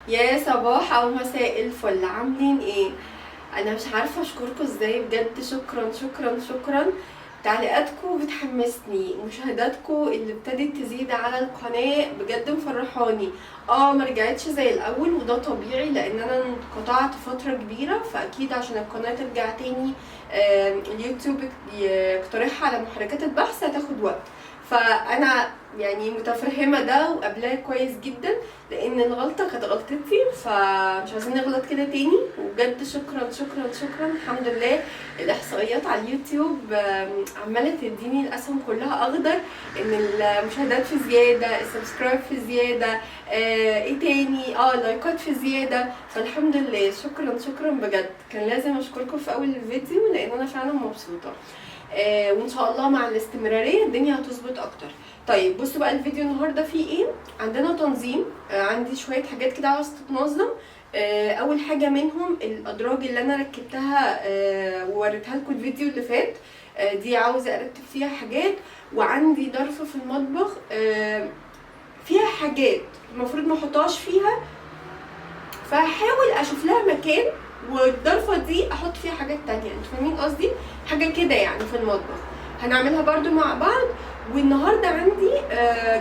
يا صباح او مساء الفل، عاملين ايه؟ انا مش عارفه اشكركم ازاي، بجد شكرا شكرا شكرا. تعليقاتكم بتحمسني، مشاهداتكم اللي ابتدت تزيد على القناه بجد مفرحاني. ما رجعتش زي الاول وده طبيعي لان انا انقطعت فتره كبيره، فاكيد عشان القناه ترجع تاني اليوتيوب يقترحها على محركات البحث هتاخد وقت. فانا يعني متفهمه ده وقابلاه كويس جدا، لان الغلطه كانت غلطتي فمش عايزين نغلط كده تاني. وبجد شكرا شكرا شكرا. الحمد لله الاحصائيات على اليوتيوب عماله تديني الاسهم كلها اخضر، ان المشاهدات في زياده، السبسكرايب في زياده، ايه تاني، لايكات في زياده. فالحمد لله شكرا شكرا بجد. كان لازم اشكركم في اول الفيديو لان انا فعلا مبسوطه. وان شاء الله مع الاستمراريه الدنيا هتظبط اكتر. طيب بصوا بقى الفيديو النهارده فيه ايه. عندنا تنظيم، عندي شويه حاجات كده عاوز تتنظم. اول حاجه منهم الادراج اللي انا ركبتها ووريتها لكم الفيديو اللي فات. دي عاوزه ارتب فيها حاجات. وعندي ضرفه في المطبخ فيها حاجات المفروض ما احطهاش فيها، فهحاول اشوف لها مكان والضرفه دي احط فيها حاجات تانية. انتوا فاهمين قصدي؟ حاجه كده يعني في المطبخ هنعملها برضو مع بعض. والنهارده عندي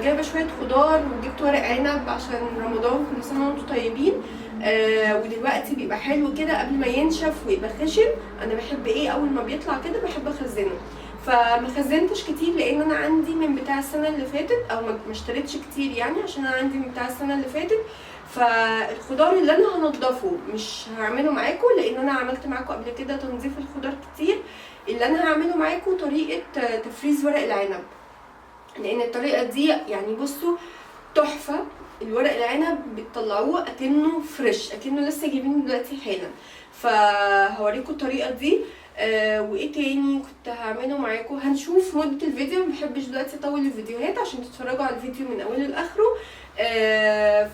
جايبه شويه خضار وجبت ورق عنب عشان رمضان، كل سنه وانتم طيبين. ودلوقتي بيبقى حلو كده قبل ما ينشف ويبقى خشن. انا بحب ايه اول ما بيطلع كده بحب اخزنه، فما خزنتش كتير لان انا عندي من بتاع السنه اللي فاتت، او ما اشتريتش كتير يعني عشان انا عندي من بتاع السنه اللي فاتت. فالخضار اللي انا هنضفه مش هعمله معاكم لان انا عملت معاكم قبل كده تنظيف الخضار كتير. اللي انا هعمله معاكم طريقه تفريز ورق العنب، لان الطريقه دي يعني بصوا تحفه. الورق العنب بتطلعوه اكنه فريش، اكنه لسه جايبينه دلوقتي حالا. فهوريكم الطريقه دي. وايه تاني كنت هعمله معاكم، هنشوف مده الفيديو. ما بحبش دلوقتي اطول الفيديوهات عشان تتفرجوا على الفيديو من اوله لاخره.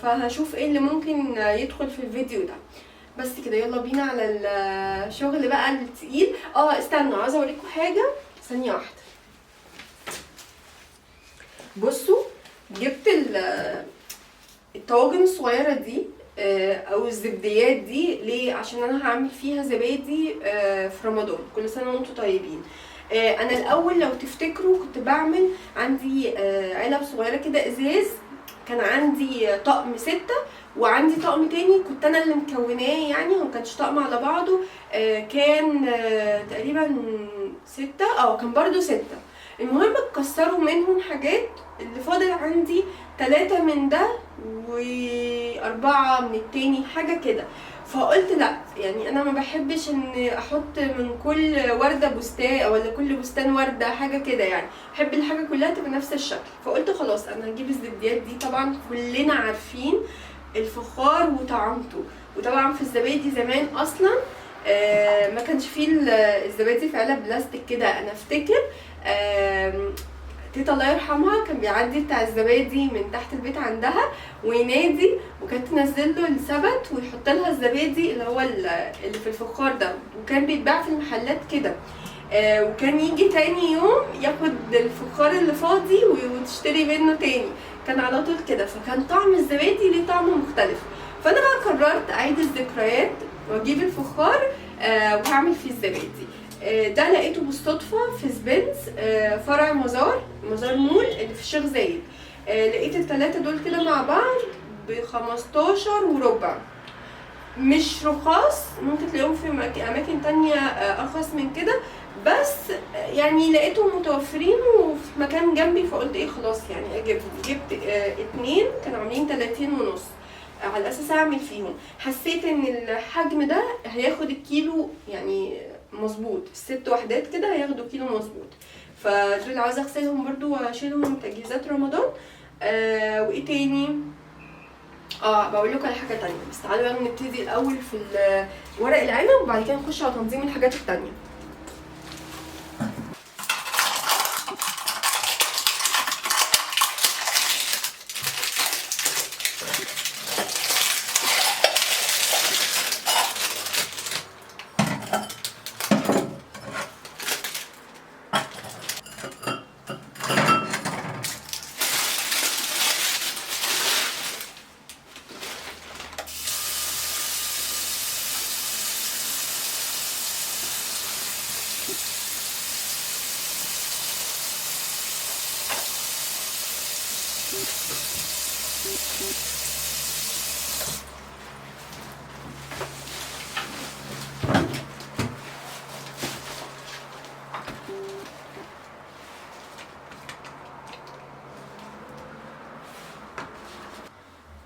فهشوف ايه اللي ممكن يدخل في الفيديو ده. بس كده يلا بينا على الشغل بقى التقيل. استنوا عايزه اوريكم حاجه، ثانيه واحده. بصوا جبت الطواجن الصغيره دي او الزبديات دي ليه؟ عشان انا هعمل فيها زبادي في رمضان. كل سنه وانتم طيبين. انا الاول لو تفتكروا كنت بعمل عندي علب صغيره كده ازاز. كان عندي طقم 6 وعندي طقم تاني كنت انا اللي مكوناه، يعني هو مكانش طقم على بعضه. كان تقريبا 6، كان برضو 6. المهم اتكسروا منهم حاجات، اللي فاضل عندي 3 من ده و4 من التاني حاجة كده. فقلت لا، يعني انا ما بحبش ان احط من كل وردة بستان ولا كل بستان وردة حاجة كده، يعني بحب الحاجة كلها تبقى نفس الشكل. فقلت خلاص انا هجيب الزبديات دي. طبعا كلنا عارفين الفخار وطعمته، وطبعا في الزبادي زمان اصلا ما كانش فيه الزبادي في علب بلاستيك كده. انا افتكر تيتا الله يرحمها كان بيعدي بتاع الزبادي من تحت البيت عندها وينادي، وكانت تنزل له السبت ويحط لها الزبادي اللي هو اللي في الفخار ده، وكان بيتباع في المحلات كده. وكان يجي تاني يوم ياخد الفخار اللي فاضي وتشتري منه تاني. كان على طول كده، فكان طعم الزبادي ليه طعم مختلف. فانا بقى قررت اعيد الذكريات واجيب الفخار وهعمل فيه الزبادي. ده لقيته بالصدفه في سبنس فرع مزار مول اللي في الشيخ زايد. لقيت ال3 دول كده مع بعض ب15 وربع. مش رخاص، ممكن تلاقيهم في اماكن تانية ارخص من كده، بس يعني لقيتهم متوفرين وفي مكان جنبي، فقلت ايه خلاص يعني اجيبهم. جبت 2 كانوا عاملين 30 ونص على اساس اعمل فيهم. حسيت ان الحجم ده هياخد الكيلو يعني مظبوط، ال6 وحدات كده هياخدوا كيلو مظبوط. فدول عاوزه اغسلهم برضو واشيلهم من تجهيزات رمضان. وايه تاني، بقول لكم على حاجه تانية. بس تعالوا بقى نبتدي الاول في ورق العنب وبعد كده نخش على تنظيم الحاجات التانية.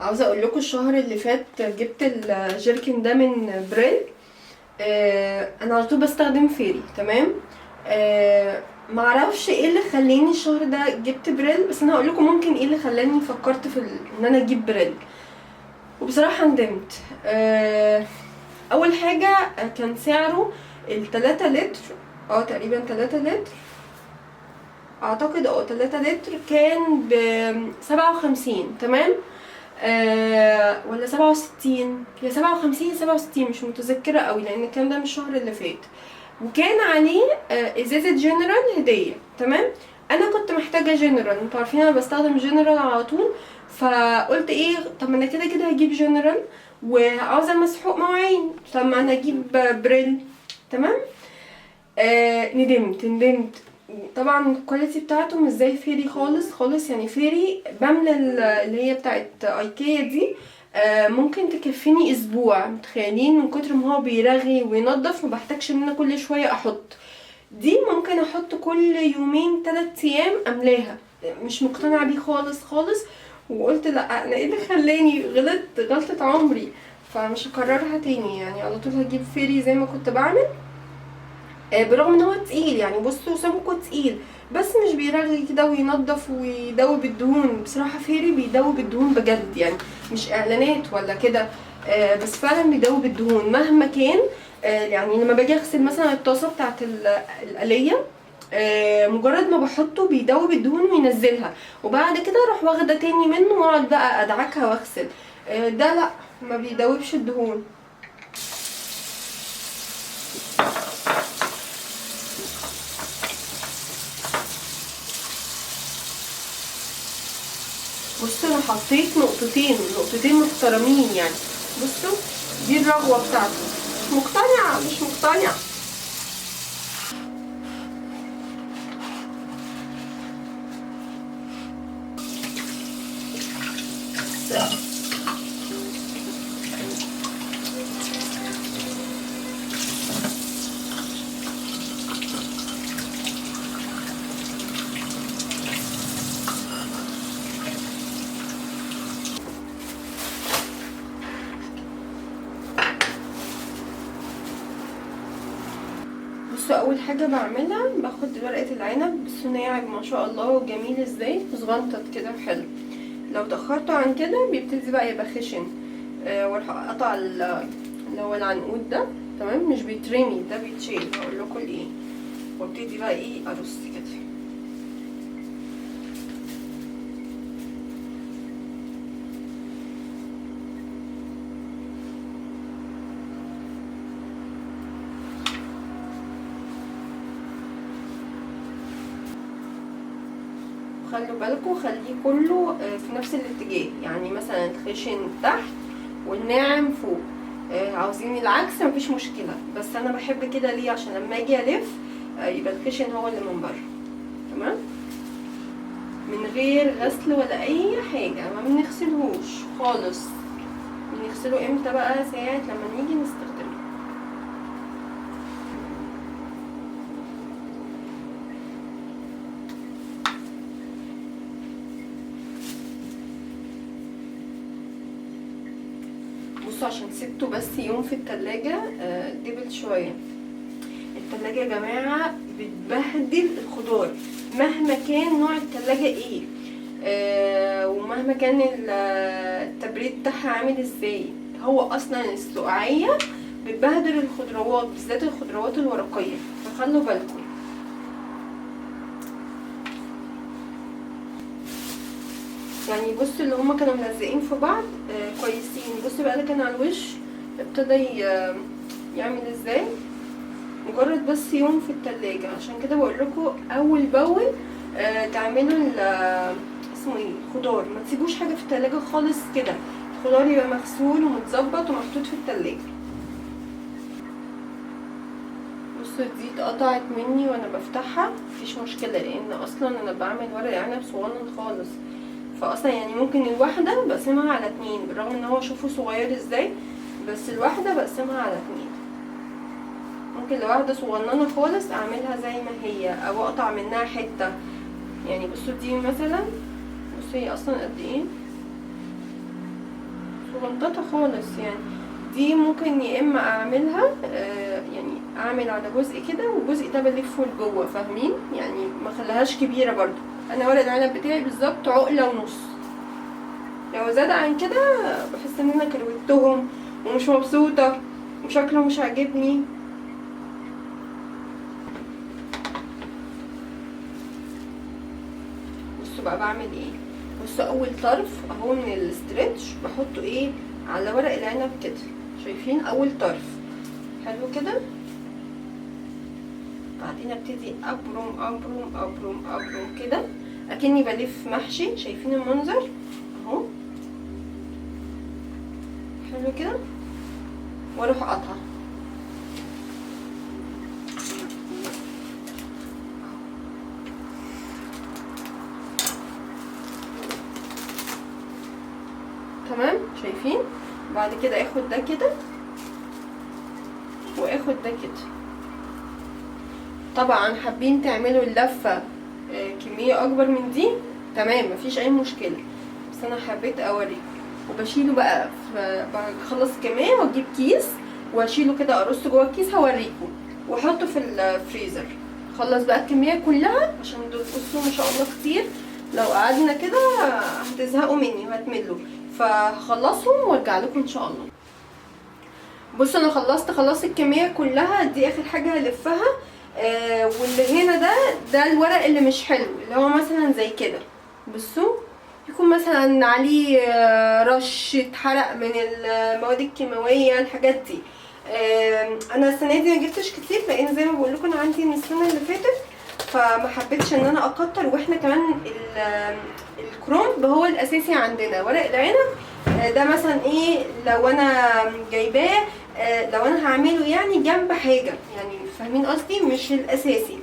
عاوزه اقول لكم الشهر اللي فات جبت الجيركن ده من بريل. انا على طول بستخدم فيري، تمام. معرفش ايه اللي خلاني الشهر ده جبت بريل، بس انا هقول لكم ممكن ايه اللي خلاني فكرت في ان انا اجيب بريل. وبصراحه ندمت. اول حاجه كان سعره ال3 لتر، تقريبا 3 لتر، اعتقد 3 لتر كان ب57، تمام. ولا 67، هي 57 67 مش متذكره قوي لان الكلام ده من الشهر اللي فات. وكان عليه ازازه جنرال هديه، تمام. انا كنت محتاجه جنرال، انتوا عارفين انا بستخدم جنرال على طول، فقلت ايه، طب ما انا كده كده هجيب جنرال وعاوزه مسحوق مواعين، طب ما انا اجيب بريل، تمام. ندمت. طبعا الكواليتي بتاعته مش زي فيري خالص خالص. يعني فيري بملى اللي هي بتاعت ايكيا دي ممكن تكفيني اسبوع، متخيلين؟ من كتر ما هو بيرغي وينضف ما بحتاجش ان انا كل شويه احط. دي ممكن احط كل يومين 3 ايام املاها. مش مقتنعه بيه خالص خالص، وقلت لا، انا ايه اللي خلاني غلطه عمري، فمش هكررها تاني. يعني على طول هجيب فيري زي ما كنت بعمل. برغم ان هو تقيل، يعني بصوا سمكه تقيل، بس مش بيرغي كده وينضف ويدوب الدهون. بصراحه فيري بيدوب الدهون بجد، يعني مش اعلانات ولا كده، بس فعلا بيدوب الدهون مهما كان. يعني لما باجي اغسل مثلا الطاسه بتاعت القليه، مجرد ما بحطه بيدوب الدهون وينزلها، وبعد كده اروح واخده تاني منه واقعد بقى ادعكها واغسل. ده لا، ما بيدوبش الدهون. بصوا انا حطيت نقطتين محترمين يعني. بصوا دي الرغوه بتاعته. مش مقتنعه. بصوا اول حاجه بعملها باخد ورقه العنب. بصوا ناعم ما شاء الله وجميل ازاي، صغنطط كده حلو. لو تاخرتوا عن كده بيبتدي بقى يبقى خشن. واروح اقطع اللي هو العنقود ده، تمام. مش بيترمي، ده بيتشيل. هقول لكم ايه، وابتدي بقى ايه ارص كده. خلوا بالكم خليه كله في نفس الاتجاه، يعني مثلا الخشن تحت والناعم فوق. عاوزين العكس مفيش مشكله، بس انا بحب كده ليه؟ عشان لما اجي الف يبقى الخشن هو اللي من بره، تمام. من غير غسل ولا اي حاجه، ما بنغسلهوش خالص. بنغسله امتى بقى؟ ساعه لما نيجي نستخدمه. بصوا عشان سبته بس يوم في التلاجة دبل شوية. التلاجة يا جماعة بتبهدل الخضار مهما كان نوع التلاجة ايه، ومهما كان التبريد بتاعها عامل ازاي. هو اصلا السقعية بتبهدل الخضروات، بالذات الخضروات الورقية، فخلوا بالكم. يعني بصوا اللي هما كانوا ملزقين في بعض كويسين. بصوا بقى ده كان على الوش ابتدى يعمل ازاي، مجرد بس يوم في التلاجة. عشان كده بقول لكم اول باول تعملوا اسمه ايه، خضار. ما تسيبوش حاجه في التلاجة خالص كده، الخضار يبقى مغسول ومتظبط ومحطوط في التلاجة. بصوا دي اتقطعت مني وانا بفتحها، مفيش مشكله لان اصلا انا بعمل ورق عنب صغنن خالص، فاصلا يعني ممكن الواحده بقسمها على 2، بالرغم ان هو شوفوا صغير ازاي، بس الواحده بقسمها على 2. ممكن لو واحده صغننه خالص اعملها زي ما هي او اقطع منها حته. يعني بصوا دي مثلا، بصوا هي اصلا قد ايه، مغططة خالص يعني. دي ممكن يا اما اعملها يعني اعمل على جزء كده والجزء ده بلفه لجوه، فاهمين يعني؟ ما خليهاش كبيره برضو. انا ورق العنب بتاعي بالظبط عقله ونص، لو زاد عن كده بحس ان انا كروتهم ومش مبسوطه وشكله مش عاجبني. بصوا بقى بعمل ايه. بصوا اول طرف اهو من الاسترتش بحطه ايه على ورق العنب كده، شايفين؟ اول طرف حلو كده. بعدين ابتدي ابرم ابرم ابرم ابرم كده اكني بلف محشي، شايفين المنظر اهو؟ حلو كده. واروح قطعه. تمام شايفين؟ بعد كده اخد ده كده واخد ده كده. طبعا حابين تعملوا اللفه كميه اكبر من دي تمام مفيش اي مشكله، بس انا حبيت اوريكم. وبشيله بقى بخلص الكميه واجيب كيس واشيله كده ارصه جوه الكيس هوريكم، واحطه في الفريزر. خلص بقى الكميه كلها عشان دول بصوا ما شاء الله كتير، لو قعدنا كده هتزهقوا مني وهتملوا، فهخلصهم وارجع لكم ان شاء الله. بصوا انا خلصت الكميه كلها، دي اخر حاجه هلفها. واللي هنا ده الورق اللي مش حلو، اللي هو مثلا زي كده. بصوا يكون مثلا عليه رش اتحرق من المواد الكيماويه الحاجات دي. انا السنه دي ما جبتش كتير لان زي ما بقول لكم انا عندي من السنه اللي فاتت، فما حبيتش ان انا اكتر. واحنا كمان الكرومب هو الاساسي عندنا. ورق العنب ده مثلا ايه لو انا جايباه لو انا هعمله يعني جنب حاجه، يعني فاهمين قصدي؟ مش الاساسي.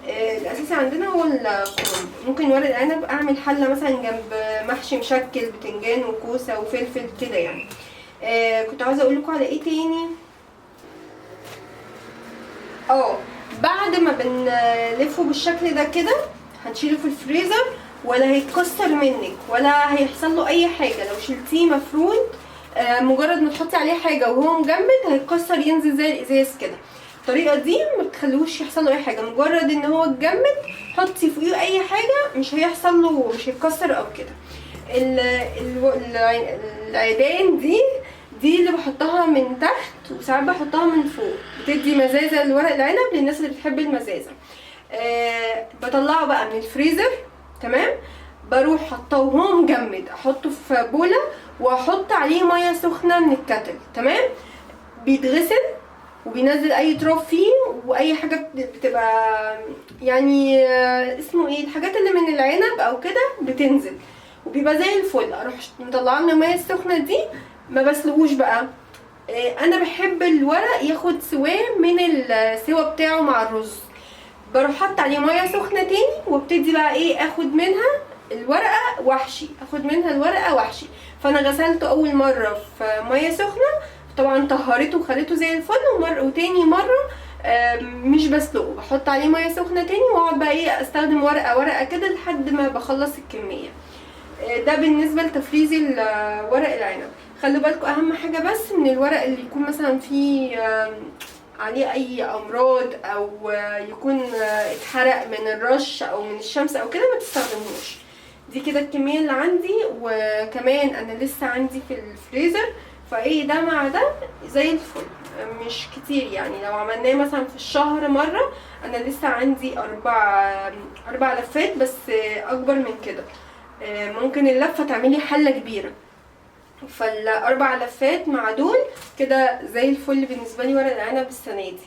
الاساسي عندنا هو الكرومب. ممكن ورق العنب اعمل حله مثلا جنب محشي مشكل بتنجان وكوسه وفلفل كده يعني. كنت عاوزه اقول لكم على ايه تاني. بعد ما بنلفه بالشكل ده كده هنشيله في الفريزر، ولا هيتكسر منك ولا هيحصل له اي حاجه. لو شلتيه مفرود مجرد ما تحطي عليه حاجه وهو مجمد هيتكسر ينزل زي الازاز كده. الطريقه دي ما بتخلوش يحصل له اي حاجه، مجرد ان هو اتجمد حطي فوقيه اي حاجه مش هيحصل له، مش هيتكسر او كده. العيدان دي اللي بحطها من تحت وساعات بحطها من فوق، بتدي مزازه لورق العنب للناس اللي بتحب المزازه. بطلعه بقى من الفريزر تمام، بروح حطاه وهو مجمد احطه في بوله واحط عليه ميه سخنه من الكاتل تمام. بيتغسل وبينزل اي تراب فيه واي حاجه بتبقى يعني اسمه ايه الحاجات اللي من العنب او كده بتنزل وبيبقى زي الفل. اروح مطلعه من الميه السخنه دي، ما بسلقوش بقى. انا بحب الورق ياخد سواه من السوا بتاعه مع الرز. بروح حط عليه ميه سخنه تاني وابتدي بقى ايه اخد منها الورقه واحشي. فانا غسلته اول مره في ميه سخنه، طبعا طهرته وخليته زي الفل. وتاني مره مش بسلقه، بحط عليه ميه سخنه تاني واقعد بقى ايه استخدم ورقه كده لحد ما بخلص الكميه. ده بالنسبه لتفريزي ورق العنب. خلوا بالكم اهم حاجه بس من الورق اللي يكون مثلا فيه عليه اي امراض او يكون اتحرق من الرش او من الشمس او كده ما تستخدموش. دي كده الكميه اللي عندي، وكمان انا لسه عندي في الفريزر، فايه ده مع ده زي الفل مش كتير يعني. لو عملناه مثلا في الشهر مره، انا لسه عندي اربع لفات بس اكبر من كده. ممكن اللفه تعملي حله كبيره، فالاربع لفات مع دول كده زي الفل بالنسبه لي ورق العنب السنه دي.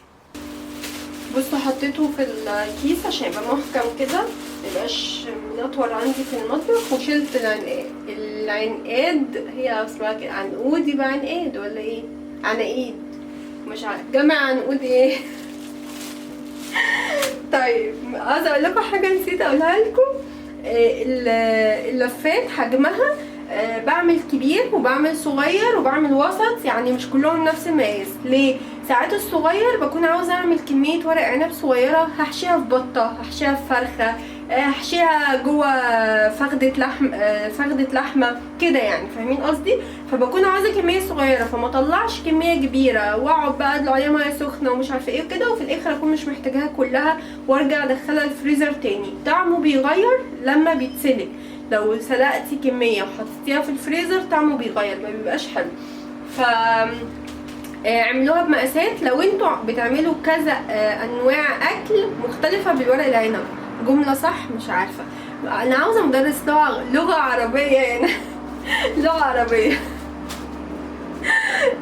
بصوا حطيته في الكيس عشان يبقى محكم كده ميبقاش يطول عندي في المطبخ. وشلت العنقاد، هي اسمها كده عنقود يبقى عنقاد ولا ايه؟ عناقيد مش عارف جمع عنقود ايه. طيب عايزه اقول لكم حاجه نسيت اقولها لكم. اللفات حجمها بعمل كبير وبعمل صغير وبعمل وسط، يعني مش كلهم نفس المقاس. ليه؟ ساعات الصغير بكون عاوزه اعمل كميه ورق عنب صغيره هحشيها في بطه، هحشيها في فرخه، احشيها جوه فخدة لحم، فخدة لحمة كده يعني، فاهمين قصدي؟ فبكون عاوزة كمية صغيرة، فما اطلعش كمية كبيرة واقعد بقى ادلق عليها مية سخنة ومش عارفة ايه وكده، وفي الاخر اكون مش محتاجاها كلها وارجع ادخلها الفريزر تاني. طعمه بيغير لما بيتسلق، لو سلقتي كمية وحطيتيها في الفريزر طعمه بيغير، ما بيبقاش حلو. ف اعملوها بمقاسات. لو انتوا بتعملوا كذا انواع اكل مختلفة بالورق العنب، جملة صح مش عارفة، انا عاوزة مدرس لغة عربية هنا لغة عربية.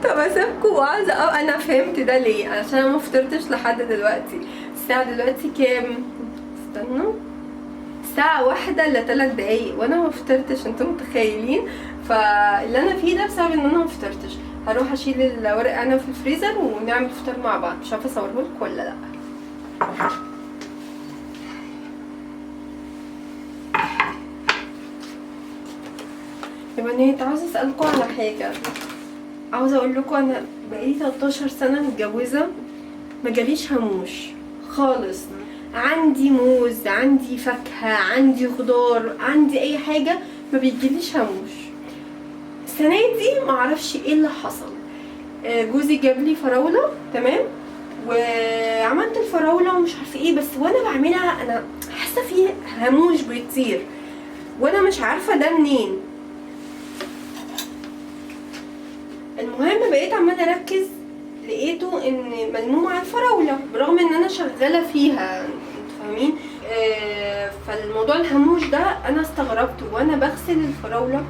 طب اسيبكم وعاوزة انا فهمت ده ليه، عشان انا مفطرتش لحد دلوقتي. الساعة دلوقتي كام؟ استنوا، الساعة 1:03 وانا مفطرتش، انتم متخيلين؟ فاللي انا فيه ده بسبب ان انا مفطرتش. هروح اشيل الورق عنب في الفريزر ونعمل فطار مع بعض. مش عارفه اصورهولكوا ولا لا. يا بنات عاوزه اسالكوا على حاجه، عاوزه اقول لكم انا بقالي 13 سنه متجوزه ما جاليش هموش خالص. عندي موز، عندي فاكهه، عندي خضار، عندي اي حاجه ما بيجيليش هموش. السنه دي معرفش ايه اللي حصل. جوزي جاب لي فراوله، تمام، وعملت الفراوله ومش عارفه ايه، بس وانا بعملها انا حاسه في هموش بيطير وانا مش عارفه ده منين. المهم بقيت عماله اركز، لقيته ان ملموم على الفراوله برغم ان انا شغاله فيها، انتوا فاهمين؟ فالموضوع الهموش ده انا استغربت وانا بغسل الفراوله،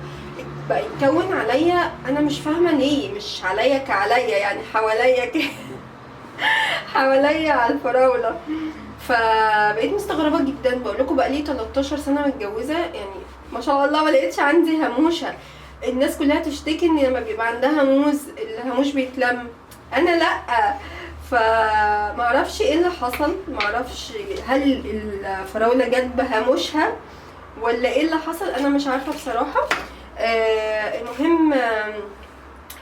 بقى يتكون عليا، انا مش فاهمه ليه، مش عليا كعليا يعني، حواليا كده حواليا على الفراوله. فبقيت مستغربه جدا. بقول لكم بقى لي 13 سنه متجوزه يعني، ما شاء الله ما لقيتش عندي هموشه. الناس كلها تشتكي ان لما بيبقى عندها موز الهموش بيتلم، انا لا. فمعرفش ايه اللي حصل، معرفش هل الفراوله جت بهموشها ولا ايه اللي حصل، انا مش عارفه بصراحه. المهم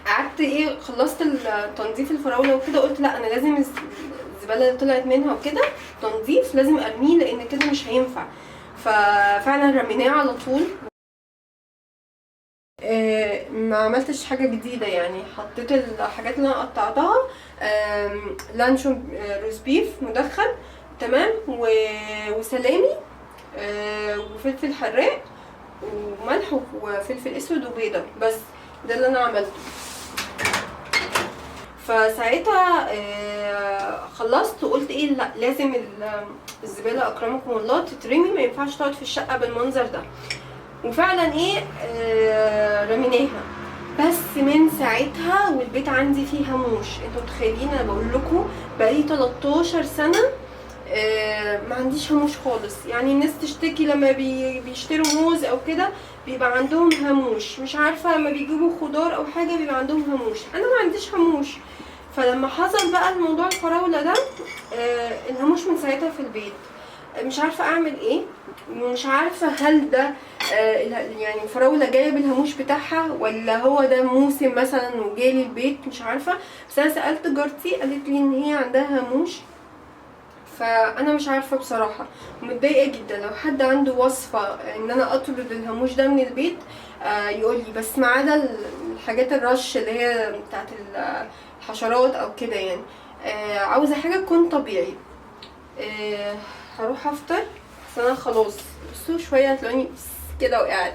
قعدت ايه، خلصت تنظيف الفراوله وكده، قلت لا انا لازم الزباله اللي طلعت منها وكده تنظيف لازم ارميه لان كده مش هينفع. ففعلا رميناه على طول. ما عملتش حاجه جديده يعني، حطيت الحاجات اللي انا قطعتها، لانشون روز بيف مدخن، تمام، وسلامي، وفلفل حراق وملح وفلفل اسود وبيضه، بس ده اللي انا عملته. فساعتها خلصت وقلت ايه، لا لازم الزباله اكرمكم الله تترمي، ما ينفعش تقعد في الشقه بالمنظر ده. وفعلا ايه، رميناها. بس من ساعتها والبيت عندي فيه هموش. انتوا متخيلين؟ انا بقول لكم بقالي 13 سنه ما عنديش هموش خالص. يعني الناس تشتكي لما بيشتروا موز او كده بيبقى عندهم هموش، مش عارفه لما بيجيبوا خضار او حاجه بيبقى عندهم هموش، انا ما عنديش هموش. فلما حصل بقى الموضوع الفراوله ده، الهموش من ساعتها في البيت. مش عارفه اعمل ايه، مش عارفه هل ده يعني الفراوله جايه بالهموش بتاعها ولا هو ده موسم مثلا وجالي البيت، مش عارفه. بس انا سالت جارتي قالت لي ان هي عندها هموش، فانا مش عارفه بصراحه، متضايقه جدا. لو حد عنده وصفه ان انا اطرد الهموش ده من البيت يقول لي، بس ما عدا الحاجات الرش اللي هي بتاعت الحشرات او كده يعني. عاوزه حاجه تكون طبيعي. هروح افطر، بس انا خلاص بصوا شويه هتلاقوني كده وقعت.